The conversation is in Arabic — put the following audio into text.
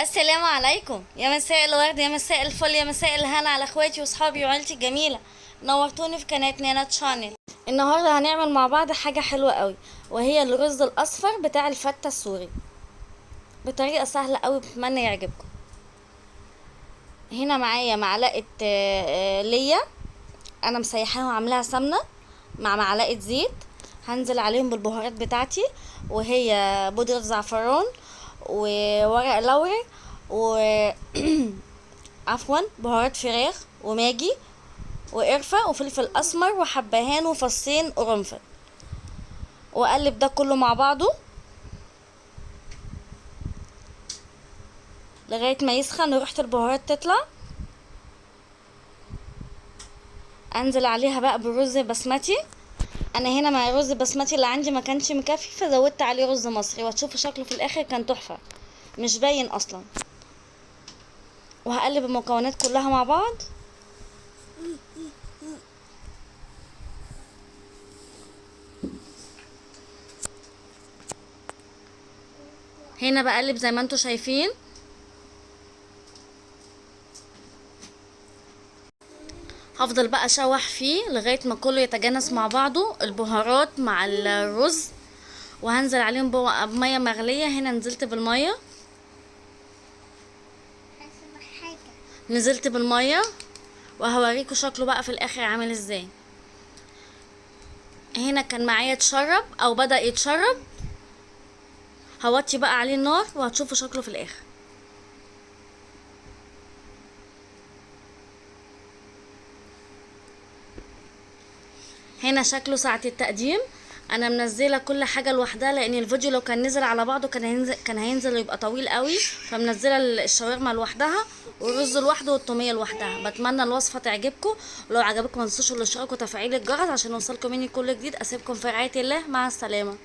السلام عليكم، يا مساء الورد، يا مساء الفل، يا مساء الهنا على اخواتي واصحابي وعيلتي الجميله. نورتوني في قناه نانا تشانل. النهارده هنعمل مع بعض حاجه حلوه قوي، وهي الرز الاصفر بتاع الفته السوري بطريقه سهله قوي، بتمنى يعجبكم. هنا معايا معلقه ليا، انا مسيحاها وعاملاها سمنه مع معلقه زيت. هنزل عليهم بالبهارات بتاعتي، وهي بودرة زعفران وورق لوري و عفوا بهارات فراخ وماجي وقرفة وفلفل اسمر وحبهان وفصين قرنفل، واقلب ده كله مع بعضه لغاية ما يسخن وريحة البهارات تطلع. انزل عليها بقى بالرز بسمتي. انا هنا مع الرز بسمتي اللي عندي ما كانش مكفي، فزودت عليه رز مصري، وهتشوفوا شكله في الاخر كان تحفة مش باين اصلا. وهقلب المكونات كلها مع بعض. هنا بقلب زي ما انتوا شايفين. هفضل بقى اشوح فيه لغايه ما كله يتجانس مع بعضه، البهارات مع الرز. وهنزل عليهم بميه مغليه. هنا نزلت بالميه، نزلت بالميه وهوريكم شكله بقى في الاخر عامل ازاي. هنا كان معايا اتشرب او بدأ يتشرب. هوطي بقى عليه النار وهتشوفوا شكله في الاخر. هنا شكله ساعة التقديم. انا منزله كل حاجه لوحدها، لان الفيديو لو كان نزل على بعضه كان هينزل يبقى طويل قوي، فمنزله الشاورما لوحدها والرز لوحده والطوميه لوحدها. بتمنى الوصفه تعجبكم، ولو عجبكم ما تنسوش الاشتراك وتفعيل الجرس عشان يوصلكم مني كل جديد. اسيبكم في رعايه الله، مع السلامه.